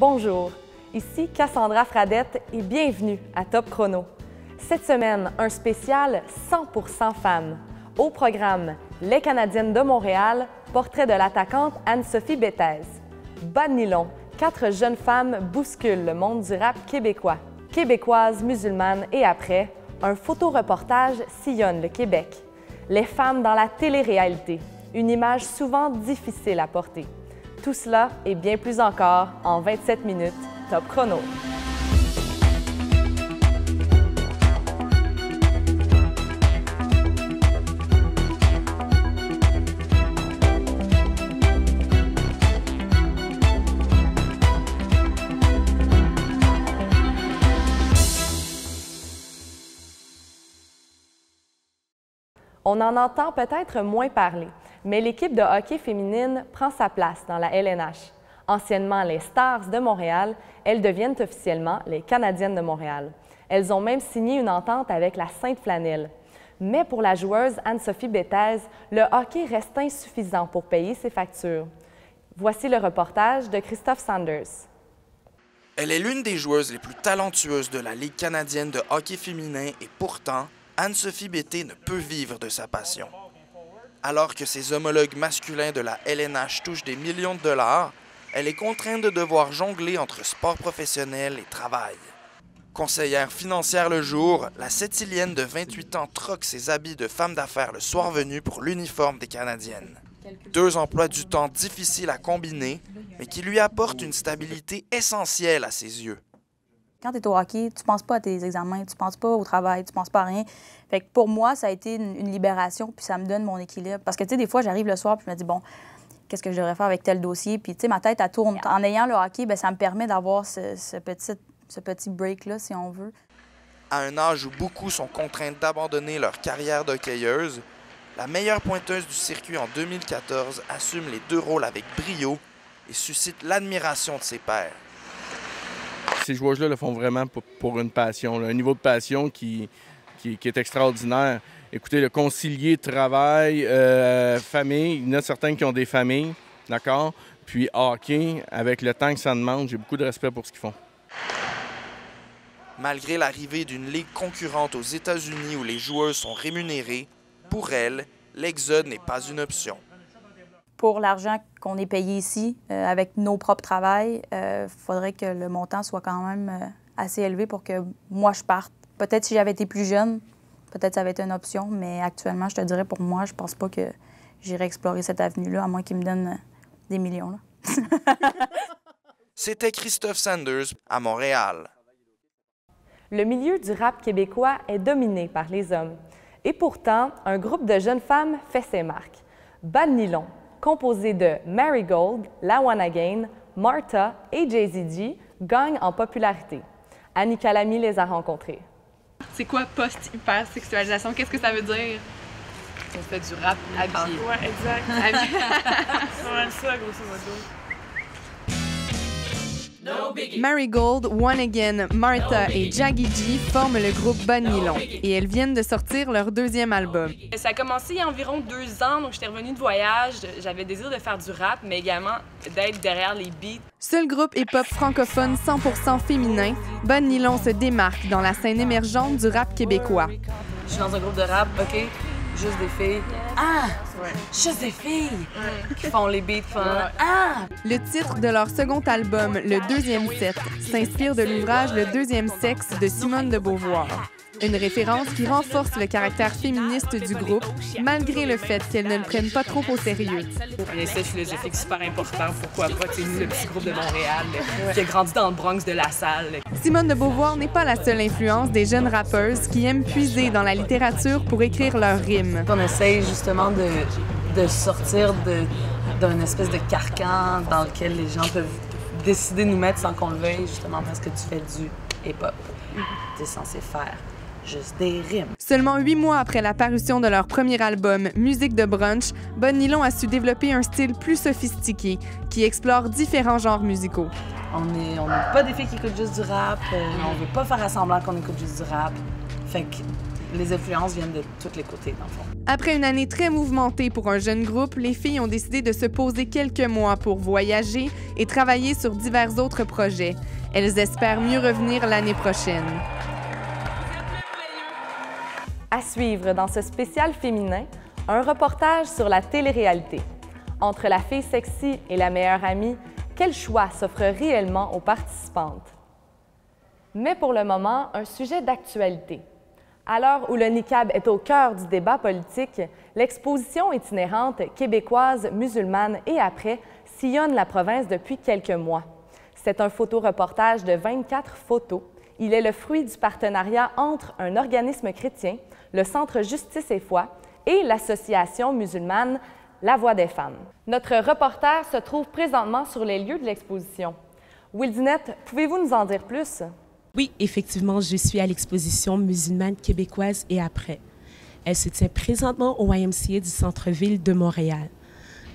Bonjour, ici Cassandra Fradette et bienvenue à Top Chrono. Cette semaine, un spécial 100% femmes. Au programme, les Canadiennes de Montréal, portrait de l'attaquante Anne-Sophie Bettheze. Bas de nylon, 4 jeunes femmes bousculent le monde du rap québécois. Québécoises, musulmanes et après, un photoreportage sillonne le Québec. Les femmes dans la télé-réalité, une image souvent difficile à porter. Tout cela et bien plus encore en 27 minutes, Top Chrono. On en entend peut-être moins parler, mais l'équipe de hockey féminine prend sa place dans la LNH. Anciennement les Stars de Montréal, elles deviennent officiellement les Canadiennes de Montréal. Elles ont même signé une entente avec la Sainte-Flanelle. Mais pour la joueuse Anne-Sophie Bettheze, le hockey reste insuffisant pour payer ses factures. Voici le reportage de Christophe Sanders. Elle est l'une des joueuses les plus talentueuses de la Ligue canadienne de hockey féminin et pourtant, Anne-Sophie Bettheze ne peut vivre de sa passion. Alors que ses homologues masculins de la LNH touchent des millions de dollars, elle est contrainte de devoir jongler entre sport professionnel et travail. Conseillère financière le jour, la Sept-Îlienne de 28 ans troque ses habits de femme d'affaires le soir venu pour l'uniforme des Canadiennes. 2 emplois du temps difficiles à combiner, mais qui lui apportent une stabilité essentielle à ses yeux. Quand tu es au hockey, tu penses pas à tes examens, tu penses pas au travail, tu penses pas à rien. Fait que pour moi, ça a été une libération, puis ça me donne mon équilibre. Parce que, tu sais, des fois, j'arrive le soir, puis je me dis, bon, qu'est-ce que je devrais faire avec tel dossier? Puis, tu sais, ma tête, elle tourne. En ayant le hockey, bien, ça me permet d'avoir ce petit break-là, si on veut. À un âge où beaucoup sont contraintes d'abandonner leur carrière d'hockeyeuse, la meilleure pointeuse du circuit en 2014 assume les 2 rôles avec brio et suscite l'admiration de ses pairs. Ces joueuses-là le font vraiment pour une passion, là, un niveau de passion qui est extraordinaire. Écoutez, le concilier travail, famille, il y en a certains qui ont des familles, d'accord? Puis hockey, avec le temps que ça demande, j'ai beaucoup de respect pour ce qu'ils font. Malgré l'arrivée d'une ligue concurrente aux États-Unis où les joueuses sont rémunérées, pour elles, l'exode n'est pas une option. Pour l'argent qu'on est payé ici, avec nos propres travails, il faudrait que le montant soit quand même assez élevé pour que moi, je parte. Peut-être si j'avais été plus jeune, peut-être ça avait été une option, mais actuellement, je te dirais, pour moi, je pense pas que j'irais explorer cette avenue-là, à moins qu'ils me donnent des millions. Là. C'était Christophe Sanders à Montréal. Le milieu du rap québécois est dominé par les hommes. Et pourtant, un groupe de jeunes femmes fait ses marques. Bas de nylon, composé de Marigold, La One Again, Martha et Jay-Z, gagne en popularité. Annie Calamy les a rencontrés. C'est quoi post-hypersexualisation? Qu'est-ce que ça veut dire? On fait du rap habillé. Ouais, exact. C'est vraiment ça, grosso modo. Marigold, One Again, Martha et Jaggy G forment le groupe Bas de nylon et elles viennent de sortir leur 2e album. Ça a commencé il y a environ 2 ans, donc j'étais revenue de voyage. J'avais le désir de faire du rap, mais également d'être derrière les beats. Seul groupe hip-hop francophone 100% féminin, Bas de nylon se démarque dans la scène émergente du rap québécois. Je suis dans un groupe de rap, OK? Juste des filles. Ah! Ouais. Juste des filles! Qui font les beats, font ah! Le titre de leur second album, Le 2e set, s'inspire de l'ouvrage Le 2e sexe de Simone de Beauvoir. Une référence qui renforce le caractère féministe du groupe, malgré le fait qu'elles ne le prennent pas trop au sérieux. Un essai philosophique super important, pourquoi pas, tu sais, nous, le petit groupe de Montréal, qui a grandi dans le Bronx de La Salle. Simone de Beauvoir n'est pas la seule influence des jeunes rappeuses qui aiment puiser dans la littérature pour écrire leurs rimes. On essaye justement de sortir d'un espèce de carcan dans lequel les gens peuvent décider de nous mettre sans qu'on le veuille, justement parce que tu fais du hip-hop. Tu es censé faire juste des rimes. Seulement 8 mois après la parution de leur premier album, Musique de brunch, Bas de nylon a su développer un style plus sophistiqué qui explore différents genres musicaux. On n'est pas des filles qui écoutent juste du rap, on veut pas faire semblant qu'on écoute juste du rap. Fait que les influences viennent de tous les côtés, dans le fond. Après une année très mouvementée pour un jeune groupe, les filles ont décidé de se poser quelques mois pour voyager et travailler sur divers autres projets. Elles espèrent mieux revenir l'année prochaine. À suivre dans ce spécial féminin, un reportage sur la télé-réalité. Entre la fille sexy et la meilleure amie, quel choix s'offre réellement aux participantes? Mais pour le moment, un sujet d'actualité. À l'heure où le niqab est au cœur du débat politique, l'exposition itinérante québécoise, musulmane et après sillonne la province depuis quelques mois. C'est un photoreportage de 24 photos. Il est le fruit du partenariat entre un organisme chrétien, le Centre Justice et Foi, et l'association musulmane La Voix des femmes. Notre reporter se trouve présentement sur les lieux de l'exposition. Wildinette, pouvez-vous nous en dire plus? Oui, effectivement, je suis à l'exposition musulmane québécoise et après. Elle se tient présentement au YMCA du centre-ville de Montréal.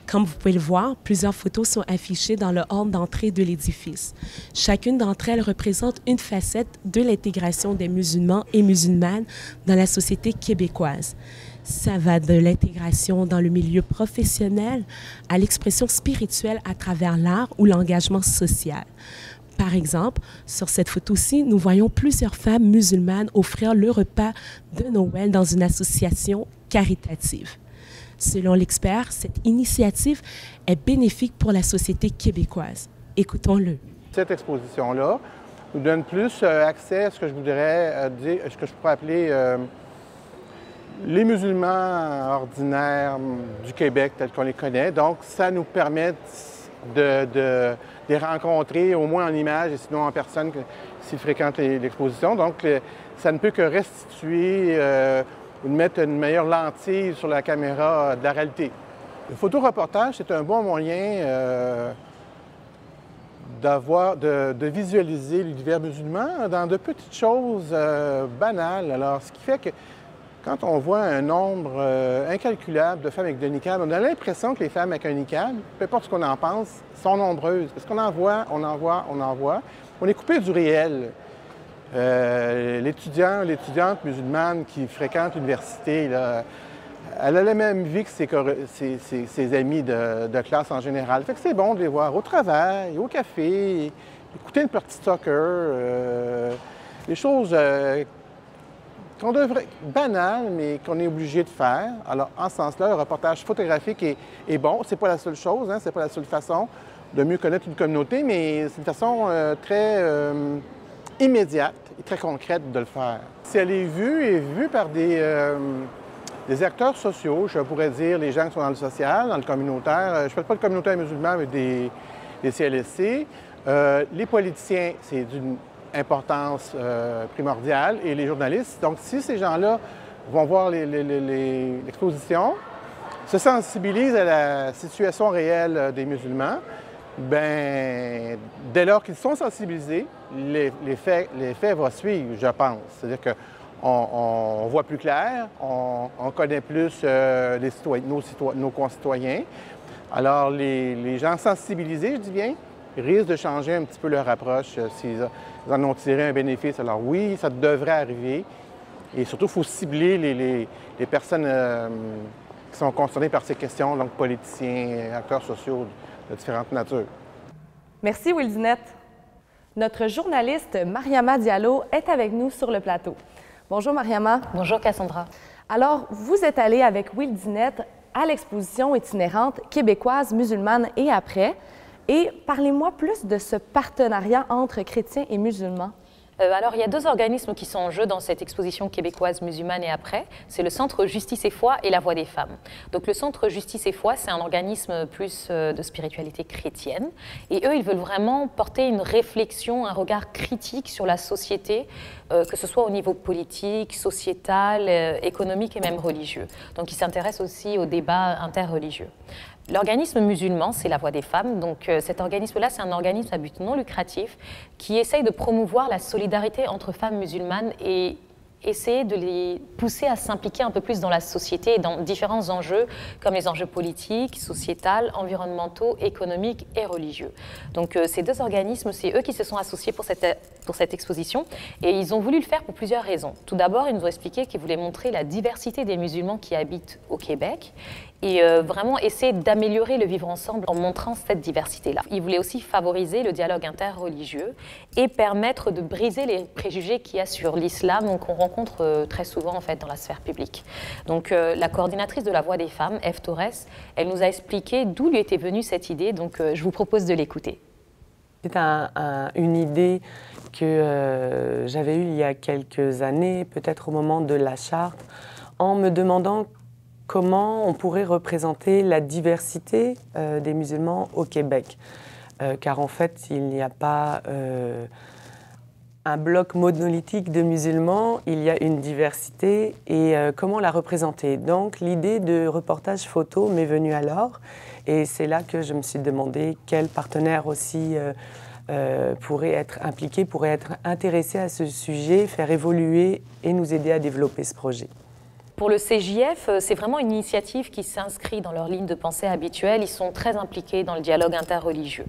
Comme vous pouvez le voir, plusieurs photos sont affichées dans le hall d'entrée de l'édifice. Chacune d'entre elles représente une facette de l'intégration des musulmans et musulmanes dans la société québécoise. Ça va de l'intégration dans le milieu professionnel à l'expression spirituelle à travers l'art ou l'engagement social. Par exemple, sur cette photo-ci, nous voyons plusieurs femmes musulmanes offrir le repas de Noël dans une association caritative. Selon l'expert, cette initiative est bénéfique pour la société québécoise. Écoutons-le. Cette exposition-là nous donne plus accès à ce que je voudrais dire, ce que je pourrais appeler les musulmans ordinaires du Québec tels qu'on les connaît. Donc, ça nous permet de les rencontrer au moins en image et sinon en personne s'ils fréquentent l'exposition. Donc, ça ne peut que restituer ou de mettre une meilleure lentille sur la caméra de la réalité. Le photoreportage, c'est un bon moyen de visualiser l'univers musulman dans de petites choses banales. Alors, ce qui fait que quand on voit un nombre incalculable de femmes avec de niqab, on a l'impression que les femmes avec un niqab, peu importe ce qu'on en pense, sont nombreuses. Parce qu'on en voit, on en voit, on en voit. On est coupé du réel. L'étudiante musulmane qui fréquente l'université, elle a la même vie que ses amis de classe en général. Fait que c'est bon de les voir au travail, au café, écouter une partie de soccer, des choses qu'on devrait banales, mais qu'on est obligé de faire. Alors, en ce sens-là, le reportage photographique est bon. C'est pas la seule chose, hein, c'est pas la seule façon de mieux connaître une communauté, mais c'est une façon très immédiate et très concrète de le faire. Si elle est vue par des acteurs sociaux, je pourrais dire les gens qui sont dans le social, dans le communautaire. Je ne parle pas de communautaire musulman, mais des CLSC. Les politiciens, c'est d'une importance primordiale, et les journalistes. Donc, si ces gens-là vont voir l'exposition, se sensibilisent à la situation réelle des musulmans, bien, dès lors qu'ils sont sensibilisés, les faits vont suivre, je pense. C'est-à-dire qu'on voit plus clair, on connaît plus nos concitoyens. Alors, les gens sensibilisés, je dis bien, risquent de changer un petit peu leur approche s'ils en ont tiré un bénéfice. Alors oui, ça devrait arriver. Et surtout, il faut cibler les personnes qui sont concernées par ces questions, donc politiciens, acteurs sociaux de différentes natures. Merci, Wildinette. Notre journaliste Mariama Diallo est avec nous sur le plateau. Bonjour, Mariama. Bonjour, Cassandra. Alors, vous êtes allée avec Wildinette à l'exposition itinérante québécoise, musulmane et après. Et parlez-moi plus de ce partenariat entre chrétiens et musulmans. Alors, il y a deux organismes qui sont en jeu dans cette exposition québécoise musulmane et après. C'est le Centre Justice et Foi et La Voix des femmes. Donc, le Centre Justice et Foi, c'est un organisme plus de spiritualité chrétienne. Et eux, ils veulent vraiment porter une réflexion, un regard critique sur la société, que ce soit au niveau politique, sociétal, économique et même religieux. Donc, ils s'intéressent aussi au débat interreligieux. L'organisme musulman, c'est La Voix des femmes. Donc, cet organisme-là, c'est un organisme à but non lucratif qui essaye de promouvoir la solidarité entre femmes musulmanes et essayer de les pousser à s'impliquer un peu plus dans la société et dans différents enjeux, comme les enjeux politiques, sociétals, environnementaux, économiques et religieux. Donc ces deux organismes, c'est eux qui se sont associés pour cette exposition, et ils ont voulu le faire pour plusieurs raisons. Tout d'abord, ils nous ont expliqué qu'ils voulaient montrer la diversité des musulmans qui habitent au Québec, et vraiment essayer d'améliorer le vivre ensemble en montrant cette diversité-là. Ils voulaient aussi favoriser le dialogue interreligieux et permettre de briser les préjugés qu'il y a sur l'islam qu'on rencontre très souvent en fait, dans la sphère publique. Donc la coordinatrice de la Voix des femmes, Eve Torres, elle nous a expliqué d'où lui était venue cette idée, donc je vous propose de l'écouter. C'est une idée que j'avais eue il y a quelques années, peut-être au moment de la charte, en me demandant comment on pourrait représenter la diversité des musulmans au Québec. Car en fait, il n'y a pas un bloc monolithique de musulmans, il y a une diversité et comment la représenter. Donc l'idée de reportage photo m'est venue alors et c'est là que je me suis demandé quels partenaires aussi pourraient être impliqués, pourraient être intéressés à ce sujet, faire évoluer et nous aider à développer ce projet. Pour le CJF, c'est vraiment une initiative qui s'inscrit dans leur ligne de pensée habituelle. Ils sont très impliqués dans le dialogue interreligieux.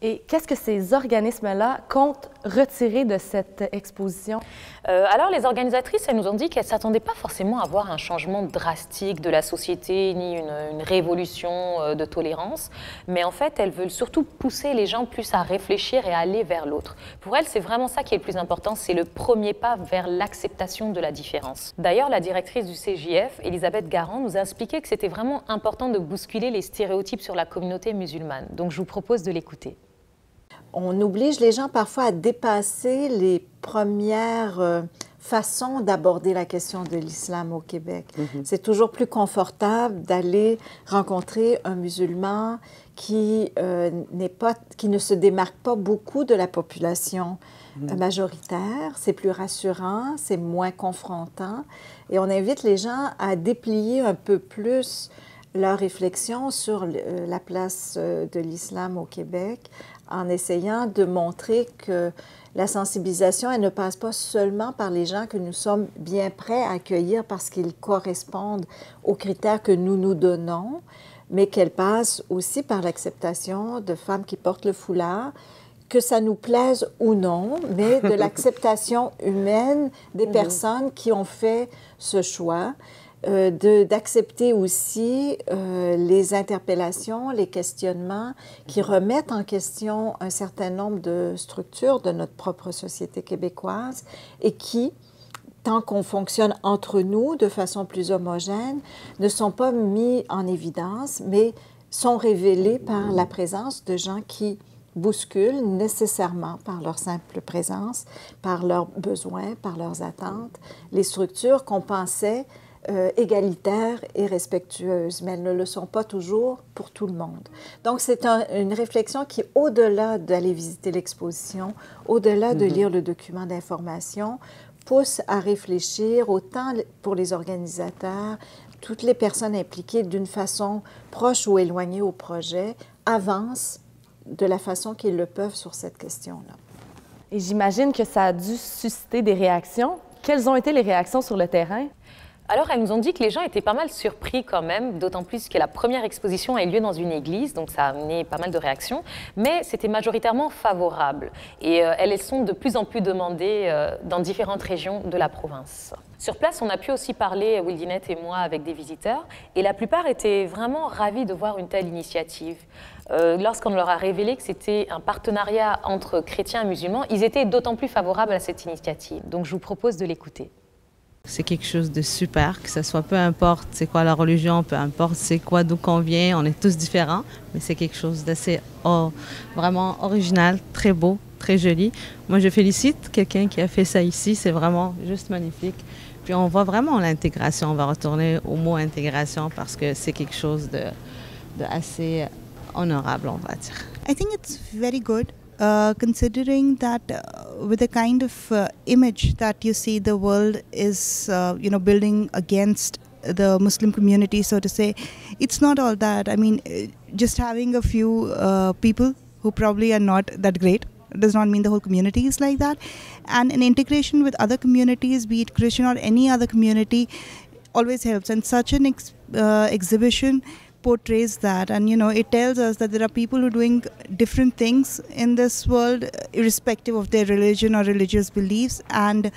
Et qu'est-ce que ces organismes-là comptent retirer de cette exposition? Alors, les organisatrices, elles nous ont dit qu'elles ne s'attendaient pas forcément à voir un changement drastique de la société, ni une révolution de tolérance, mais en fait, elles veulent surtout pousser les gens plus à réfléchir et à aller vers l'autre. Pour elles, c'est vraiment ça qui est le plus important, c'est le premier pas vers l'acceptation de la différence. D'ailleurs, la directrice du CJF, Elisabeth Garand, nous a expliqué que c'était vraiment important de bousculer les stéréotypes sur la communauté musulmane. Donc, je vous propose de l'écouter. On oblige les gens parfois à dépasser les premières façons d'aborder la question de l'islam au Québec. C'est toujours plus confortable d'aller rencontrer un musulman qui ne se démarque pas beaucoup de la population majoritaire. C'est plus rassurant, c'est moins confrontant. Et on invite les gens à déplier un peu plus leur réflexion sur la place de l'islam au Québec, en essayant de montrer que la sensibilisation, elle ne passe pas seulement par les gens que nous sommes bien prêts à accueillir parce qu'ils correspondent aux critères que nous nous donnons, mais qu'elle passe aussi par l'acceptation de femmes qui portent le foulard, que ça nous plaise ou non, mais de l'acceptation humaine des personnes qui ont fait ce choix. D'accepter aussi les interpellations, les questionnements qui remettent en question un certain nombre de structures de notre propre société québécoise et qui, tant qu'on fonctionne entre nous de façon plus homogène, ne sont pas mis en évidence, mais sont révélés par la présence de gens qui bousculent nécessairement par leur simple présence, par leurs besoins, par leurs attentes, les structures qu'on pensait égalitaires et respectueuses, mais elles ne le sont pas toujours pour tout le monde. Donc, c'est une réflexion qui, au-delà d'aller visiter l'exposition, au-delà de lire le document d'information, pousse à réfléchir autant pour les organisateurs, toutes les personnes impliquées d'une façon proche ou éloignée au projet, avancent de la façon qu'ils le peuvent sur cette question-là. Et j'imagine que ça a dû susciter des réactions. Quelles ont été les réactions sur le terrain? Alors, elles nous ont dit que les gens étaient pas mal surpris quand même, d'autant plus que la première exposition a eu lieu dans une église, donc ça a amené pas mal de réactions, mais c'était majoritairement favorable. Et elles sont de plus en plus demandées dans différentes régions de la province. Sur place, on a pu aussi parler, Wildinette et moi, avec des visiteurs, et la plupart étaient vraiment ravis de voir une telle initiative. Lorsqu'on leur a révélé que c'était un partenariat entre chrétiens et musulmans, ils étaient d'autant plus favorables à cette initiative. Donc je vous propose de l'écouter. C'est quelque chose de super, que ce soit peu importe c'est quoi la religion, peu importe c'est quoi d'où qu'on vient, on est tous différents, mais c'est quelque chose d'assez vraiment original, très beau, très joli. Moi, je félicite quelqu'un qui a fait ça ici, c'est vraiment juste magnifique. Puis on voit vraiment l'intégration, on va retourner au mot intégration parce que c'est quelque chose de assez honorable, on va dire. I think it's very good. Considering that with the kind of image that you see the world is, building against the Muslim community, so to say, it's not all that. I mean, just having a few people who probably are not that great, does not mean the whole community is like that. And an integration with other communities, be it Christian or any other community, always helps. And such an exhibition portrays that, and it tells us that there are people who are doing different things in this world, irrespective of their religion or religious beliefs, and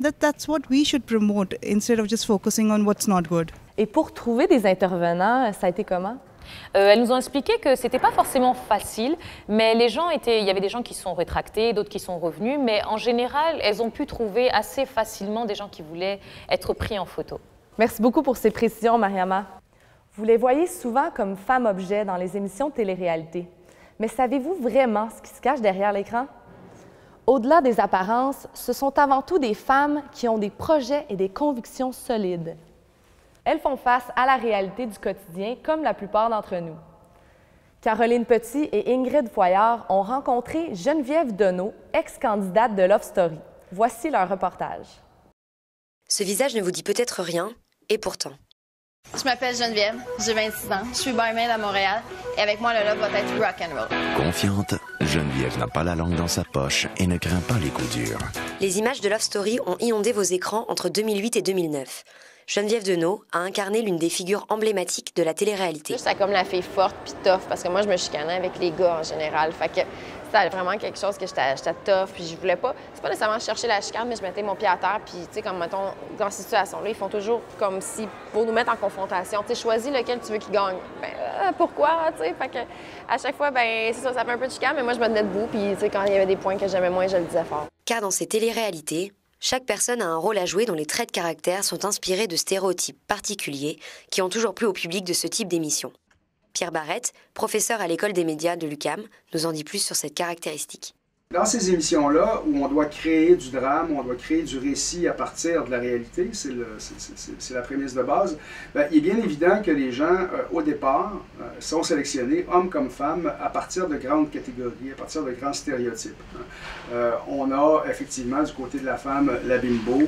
that's what we should promote instead of just focusing on what's not good. Et pour trouver des intervenants, ça a été comment? Elles nous ont expliqué que c'était pas forcément facile, mais il y avait des gens qui sont rétractés, d'autres qui sont revenus, mais en général, elles ont pu trouver assez facilement des gens qui voulaient être pris en photo. Merci beaucoup pour ces précisions, Mariama. Vous les voyez souvent comme femmes-objets dans les émissions de télé-réalité. Mais savez-vous vraiment ce qui se cache derrière l'écran? Au-delà des apparences, ce sont avant tout des femmes qui ont des projets et des convictions solides. Elles font face à la réalité du quotidien comme la plupart d'entre nous. Caroline Petit et Ingrid Foyard ont rencontré Geneviève Deneau, ex-candidate de Love Story. Voici leur reportage. Ce visage ne vous dit peut-être rien, et pourtant. Je m'appelle Geneviève, j'ai 26 ans, je suis barmaid à Montréal et avec moi le love va être rock'n'roll. Confiante, Geneviève n'a pas la langue dans sa poche et ne craint pas les coups durs. Les images de Love Story ont inondé vos écrans entre 2008 et 2009. Geneviève Deneau a incarné l'une des figures emblématiques de la télé-réalité. J'étais comme la fille forte puis tough parce que moi je me chicanais avec les gars en général. Fait que c'était vraiment quelque chose que j'étais tough puis je voulais pas. C'est pas nécessairement chercher la chicane, mais je mettais mon pied à terre puis tu sais comme mettons dans cette situation-là, ils font toujours comme si pour nous mettre en confrontation, tu sais choisis lequel tu veux qu'il gagne. Ben pourquoi, tu sais, fait que à chaque fois ben c'est ça fait un peu de chicane, mais moi je me tenais debout puis tu sais quand il y avait des points que j'aimais moins, je le disais fort. Car dans ces télé-réalités, chaque personne a un rôle à jouer dont les traits de caractère sont inspirés de stéréotypes particuliers qui ont toujours plu au public de ce type d'émission. Pierre Barrette, professeur à l'école des médias de l'UQAM, nous en dit plus sur cette caractéristique. Dans ces émissions-là, où on doit créer du drame, où on doit créer du récit à partir de la réalité, c'est la prémisse de base, il est bien évident que les gens, au départ, sont sélectionnés, hommes comme femmes, à partir de grandes catégories, à partir de grands stéréotypes. On a effectivement du côté de la femme la bimbo,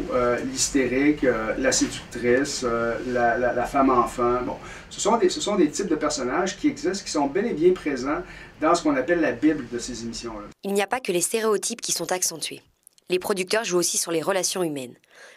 l'hystérique, la séductrice, la femme-enfant. Bon, ce sont des types de personnages qui existent, qui sont bel et bien présents dans ce qu'on appelle la Bible de ces émissions-là. Il n'y a pas que les stéréotypes qui sont accentués. Les producteurs jouent aussi sur les relations humaines.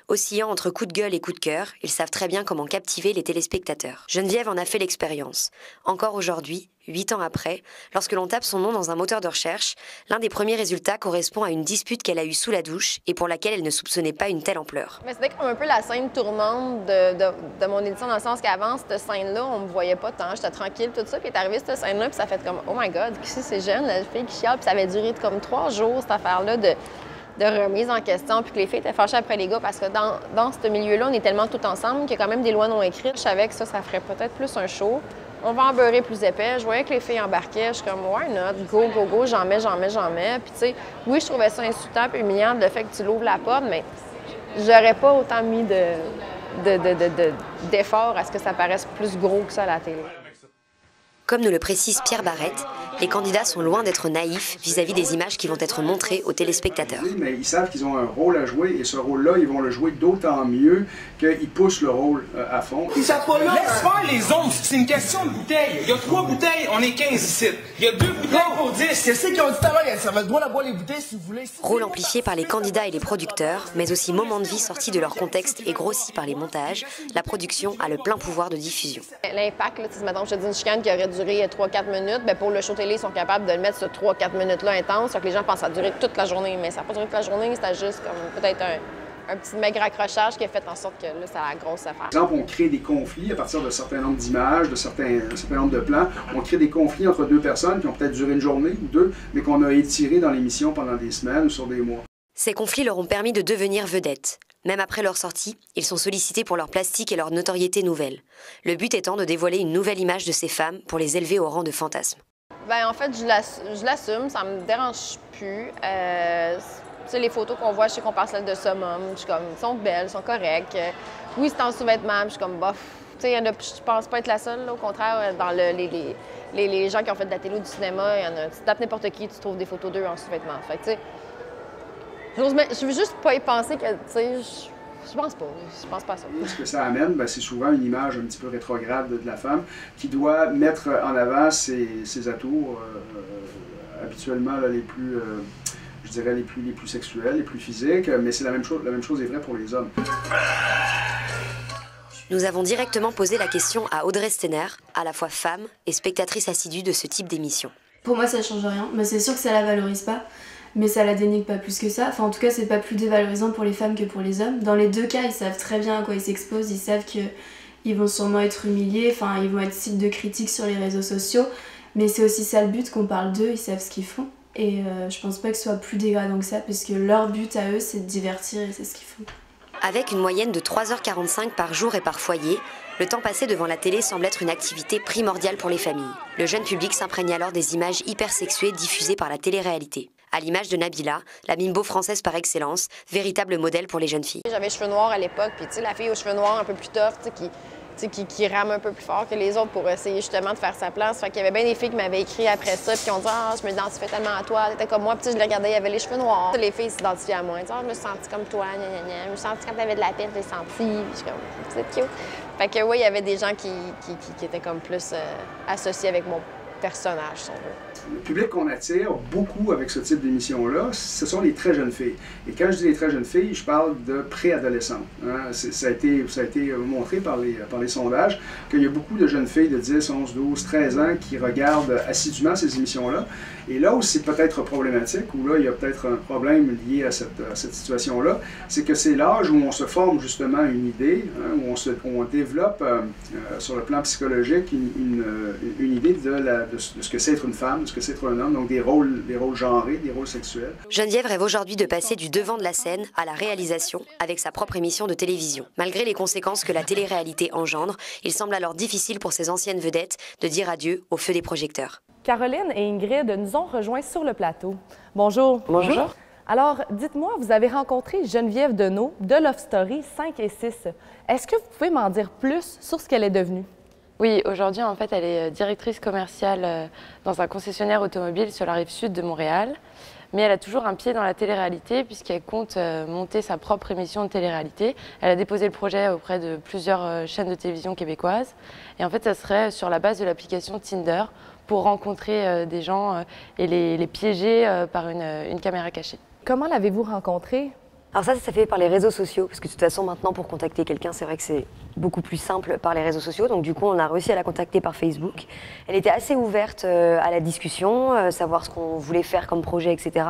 Oscillant entre coup de gueule et coup de cœur, ils savent très bien comment captiver les téléspectateurs. Geneviève en a fait l'expérience. Encore aujourd'hui, 8 ans après, lorsque l'on tape son nom dans un moteur de recherche, l'un des premiers résultats correspond à une dispute qu'elle a eue sous la douche et pour laquelle elle ne soupçonnait pas une telle ampleur. Mais c'était comme un peu la scène tournante de mon édition, dans le sens qu'avant, cette scène-là, on me voyait pas tant, j'étais tranquille, tout ça, puis est arrivée cette scène-là, puis ça fait comme « Oh my God, qui c'est jeune, la fille qui chiale », puis ça avait duré comme 3 jours, cette affaire-là de remise en question, puis que les filles étaient fâchées après les gars, parce que dans ce milieu-là, on est tellement tout ensemble qu'il y a quand même des lois non écrites. Je savais que ça ferait peut-être plus un show. On va en beurrer plus épais. Je voyais que les filles embarquaient. Je suis comme, why not? Go, go, go, j'en mets. Puis, tu sais, oui, je trouvais ça insultant et humiliant le fait que tu l'ouvres la porte, mais j'aurais pas autant mis d'effort à ce que ça paraisse plus gros que ça à la télé. Comme nous le précise Pierre Barrette, les candidats sont loin d'être naïfs vis-à-vis des images qui vont être montrées aux téléspectateurs. Mais ils savent qu'ils ont un rôle à jouer et ce rôle-là, ils vont le jouer d'autant mieux qu'ils poussent le rôle à fond. Laisse faire les ondes, c'est une question de bouteilles. Il y a 3 bouteilles, on est 15 ici. Il y a 2 bouteilles pour 10. Qu'est-ce qu'ils ont dit tout à l'heure? Ça va droit à boire les bouteilles si vous voulez. Rôle amplifié par les candidats et les producteurs, mais aussi moment de vie sorti de leur contexte et grossi par les montages, la production a le plein pouvoir de diffusion. L'impact, si maintenant je te dis une chicane qui aurait duré 3-4 minutes, bien pour le show télé, ils sont capables de le mettre sur 3-4 minutes-là intense, que les gens pensent que ça a duré toute la journée, mais ça n'a pas duré toute la journée, c'était juste comme peut-être un petit maigre accrochage qui a fait en sorte que là, ça a la grosse affaire. Par exemple, on crée des conflits à partir d'un certain nombre d'images, un certain nombre de plans. On crée des conflits entre 2 personnes qui ont peut-être duré une journée ou 2, mais qu'on a étirés dans l'émission pendant des semaines ou sur des mois. Ces conflits leur ont permis de devenir vedettes. Même après leur sortie, ils sont sollicités pour leur plastique et leur notoriété nouvelle. Le but étant de dévoiler une nouvelle image de ces femmes pour les élever au rang de fantasmes. Bien, en fait, je l'assume, ça me dérange plus. Tu sais, les photos qu'on voit, je sais qu'on parle celles de summum, je suis comme, elles sont belles, elles sont correctes. Oui, c'est en sous-vêtements, je suis comme, bof. Tu sais, je pense pas être la seule, là, au contraire, dans les gens qui ont fait de la télé ou du cinéma, il y en a, tu tapes n'importe qui, tu trouves des photos d'eux en sous-vêtements. Fait que, tu sais, je veux juste pas y penser que, tu sais, je pense pas à ça. Ce que ça amène, c'est souvent une image un petit peu rétrograde de la femme qui doit mettre en avant ses atouts habituellement là, les plus, je dirais, les plus sexuels, les plus physiques, mais c'est la même chose est vraie pour les hommes. Nous avons directement posé la question à Audrey Stenner, à la fois femme et spectatrice assidue de ce type d'émission. Pour moi, ça change rien. Mais c'est sûr que ça la valorise pas, mais ça la dénigre pas plus que ça. Enfin, en tout cas, c'est pas plus dévalorisant pour les femmes que pour les hommes. Dans les deux cas, ils savent très bien à quoi ils s'exposent. Ils savent qu'ils vont sûrement être humiliés. Enfin, ils vont être cible de critiques sur les réseaux sociaux. Mais c'est aussi ça le but, qu'on parle d'eux. Ils savent ce qu'ils font. Et je pense pas que ce soit plus dégradant que ça, parce que leur but à eux, c'est de divertir et c'est ce qu'ils font. Avec une moyenne de 3h45 par jour et par foyer, le temps passé devant la télé semble être une activité primordiale pour les familles. Le jeune public s'imprègne alors des images hypersexuées diffusées par la télé-réalité. À l'image de Nabila, la bimbo française par excellence, véritable modèle pour les jeunes filles. J'avais les cheveux noirs à l'époque, puis tu sais, la fille aux cheveux noirs un peu plus tough, qui rame un peu plus fort que les autres pour essayer justement de faire sa place. Fait qu'il y avait bien des filles qui m'avaient écrit après ça, puis qui ont dit « Ah, je me identifiais tellement à toi, t'étais comme moi. » Puis je les regardais, il y avait les cheveux noirs. Les filles s'identifiaient à moi. « Ah, je me suis sentie comme toi, gna gna gna. Je me suis sentie quand t'avais de la tête, je l'ai sentie. » Puis je suis comme « C'est cute. » Fait que oui, il y avait des gens qui étaient comme plus associés avec mon personnage, si on veut. Le public qu'on attire beaucoup avec ce type d'émission-là, ce sont les très jeunes filles. Et quand je dis les très jeunes filles, je parle de préadolescentes. Hein? Ça a été montré par les sondages qu'il y a beaucoup de jeunes filles de 10, 11, 12, 13 ans qui regardent assidûment ces émissions-là. Et là où c'est peut-être problématique, où là il y a peut-être un problème lié à cette situation-là, c'est que c'est l'âge où on se forme justement une idée, hein, où on développe sur le plan psychologique une idée de ce que c'est être une femme, de ce que c'est être un homme, donc des rôles genrés, des rôles sexuels. Geneviève rêve aujourd'hui de passer du devant de la scène à la réalisation avec sa propre émission de télévision. Malgré les conséquences que la télé-réalité engendre, il semble alors difficile pour ces anciennes vedettes de dire adieu au feu des projecteurs. Caroline et Ingrid nous ont rejoints sur le plateau. Bonjour. Bonjour. Alors, dites-moi, vous avez rencontré Geneviève Deneau de Love Story 5 et 6. Est-ce que vous pouvez m'en dire plus sur ce qu'elle est devenue? Oui, aujourd'hui, en fait, elle est directrice commerciale dans un concessionnaire automobile sur la rive sud de Montréal. Mais elle a toujours un pied dans la télé-réalité puisqu'elle compte monter sa propre émission de télé-réalité. Elle a déposé le projet auprès de plusieurs chaînes de télévision québécoises. Et en fait, ça serait sur la base de l'application Tinder pour rencontrer des gens et les piéger par une caméra cachée. Comment l'avez-vous rencontrée? Alors ça fait par les réseaux sociaux, parce que de toute façon, maintenant, pour contacter quelqu'un, c'est vrai que c'est beaucoup plus simple par les réseaux sociaux. Donc du coup, on a réussi à la contacter par Facebook. Elle était assez ouverte à la discussion, savoir ce qu'on voulait faire comme projet, etc.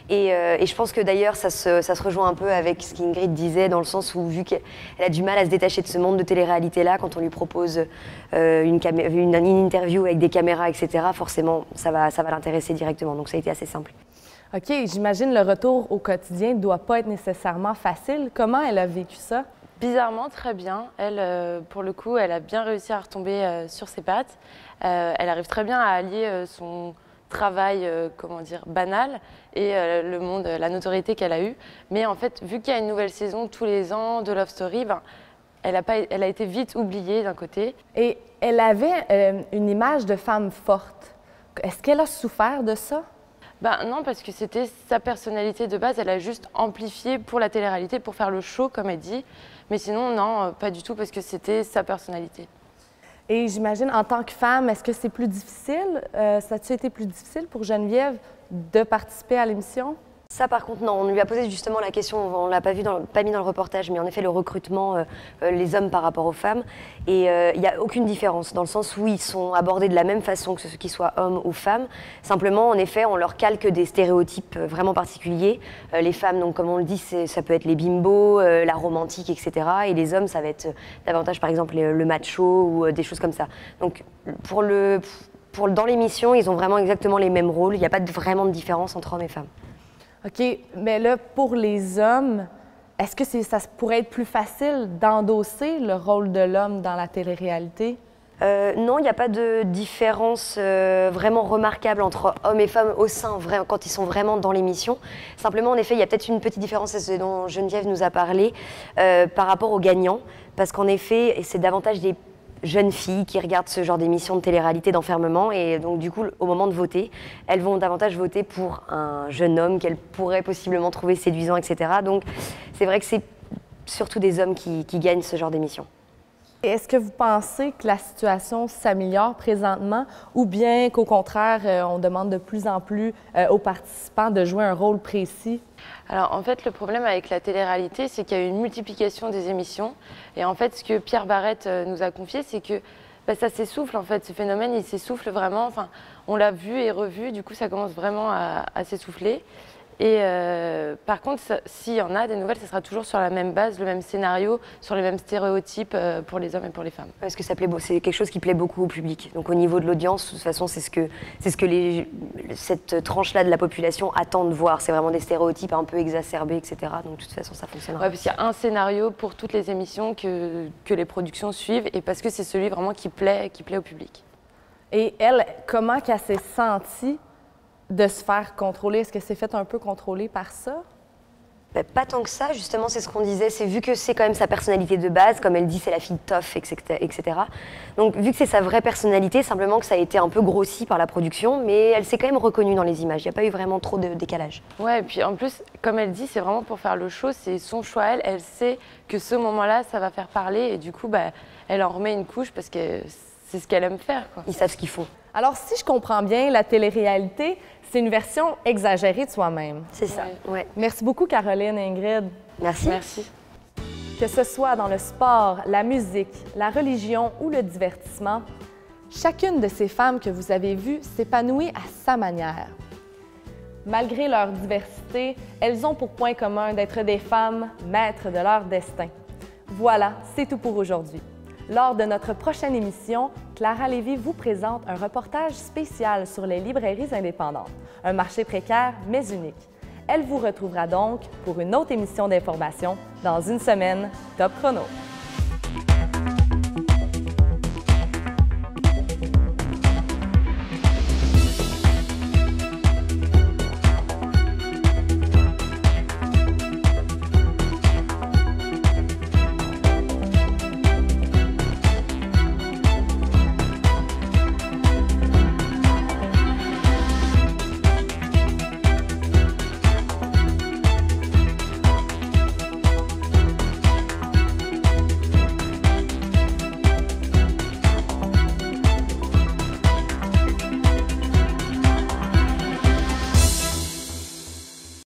Et je pense que d'ailleurs, ça se rejoint un peu avec ce qu'Ingrid disait, dans le sens où, vu qu'elle a du mal à se détacher de ce monde de télé-réalité-là, quand on lui propose une interview avec des caméras, etc., forcément, ça va l'intéresser directement. Donc ça a été assez simple. OK, j'imagine le retour au quotidien ne doit pas être nécessairement facile. Comment elle a vécu ça? Bizarrement, très bien. Elle, pour le coup, elle a bien réussi à retomber sur ses pattes. Elle arrive très bien à allier son travail, comment dire, banal et le monde, la notoriété qu'elle a eue. Mais en fait, vu qu'il y a une nouvelle saison tous les ans de Love Story, elle a été vite oubliée d'un côté. Et elle avait une image de femme forte. Est-ce qu'elle a souffert de ça? Non, parce que c'était sa personnalité de base. Elle a juste amplifié pour la télé-réalité, pour faire le show, comme elle dit. Mais sinon, non, pas du tout, parce que c'était sa personnalité. Et j'imagine, en tant que femme, est-ce que c'est plus difficile? Ça a-t-il été plus difficile pour Geneviève de participer à l'émission? Ça, par contre, non. On lui a posé justement la question, on ne l'a pas mis dans le reportage, mais en effet, le recrutement, les hommes par rapport aux femmes. Et il n'y a aucune différence, dans le sens où ils sont abordés de la même façon, que ce qu'ils soient hommes ou femmes. Simplement, en effet, on leur calque des stéréotypes vraiment particuliers. Les femmes, donc, comme on le dit, ça peut être les bimbos, la romantique, etc. Et les hommes, ça va être davantage, par exemple, le macho ou des choses comme ça. Donc, dans l'émission, ils ont vraiment exactement les mêmes rôles. Il n'y a pas vraiment de différence entre hommes et femmes. OK, mais là, pour les hommes, est-ce que ça pourrait être plus facile d'endosser le rôle de l'homme dans la télé-réalité? Non, il n'y a pas de différence vraiment remarquable entre hommes et femmes au sein, quand ils sont vraiment dans l'émission. Simplement, en effet, il y a peut-être une petite différence, c'est ce dont Geneviève nous a parlé, par rapport aux gagnants. Parce qu'en effet, c'est davantage des jeunes filles qui regardent ce genre d'émission de télé-réalité d'enfermement et donc du coup au moment de voter, elles vont davantage voter pour un jeune homme qu'elles pourraient possiblement trouver séduisant, etc. Donc c'est vrai que c'est surtout des hommes qui gagnent ce genre d'émission. Et est-ce que vous pensez que la situation s'améliore présentement ou bien qu'au contraire, on demande de plus en plus aux participants de jouer un rôle précis? Alors en fait, le problème avec la télé-réalité, c'est qu'il y a eu une multiplication des émissions. Et en fait, ce que Pierre Barrette nous a confié, c'est que ça s'essouffle en fait. Ce phénomène, il s'essouffle vraiment. Enfin, on l'a vu et revu, du coup, ça commence vraiment à s'essouffler. Et par contre, s'il y en a des nouvelles, ça sera toujours sur la même base, le même scénario, sur les mêmes stéréotypes pour les hommes et pour les femmes. Parce que c'est quelque chose qui plaît beaucoup au public. Donc au niveau de l'audience, de toute façon, c'est ce que cette tranche-là de la population attend de voir. C'est vraiment des stéréotypes un peu exacerbés, etc. Donc de toute façon, ça fonctionnera. Ouais, parce qu'il y a un scénario pour toutes les émissions que les productions suivent et parce que c'est celui vraiment qui plaît au public. Et elle, comment qu'elle s'est sentie de se faire contrôler? Est-ce que c'est fait un peu contrôler par ça? Ben, pas tant que ça, justement, c'est ce qu'on disait. C'est vu que c'est quand même sa personnalité de base, comme elle dit, c'est la fille tough, etc. Donc, vu que c'est sa vraie personnalité, simplement que ça a été un peu grossi par la production, mais elle s'est quand même reconnue dans les images. Il n'y a pas eu vraiment trop de décalage. Ouais, et puis en plus, comme elle dit, c'est vraiment pour faire le show, c'est son choix à elle. Elle sait que ce moment-là, ça va faire parler, et du coup, elle en remet une couche parce que c'est ce qu'elle aime faire, quoi. Ils savent ce qu'il faut. Alors, si je comprends bien, la télé-réalité, c'est une version exagérée de soi-même. C'est ça, ouais. Merci beaucoup, Caroline et Ingrid. Merci. Merci. Que ce soit dans le sport, la musique, la religion ou le divertissement, chacune de ces femmes que vous avez vues s'épanouit à sa manière. Malgré leur diversité, elles ont pour point commun d'être des femmes maîtres de leur destin. Voilà, c'est tout pour aujourd'hui. Lors de notre prochaine émission, Clara Lévy vous présente un reportage spécial sur les librairies indépendantes, un marché précaire mais unique. Elle vous retrouvera donc pour une autre émission d'information dans une semaine. Top Chrono!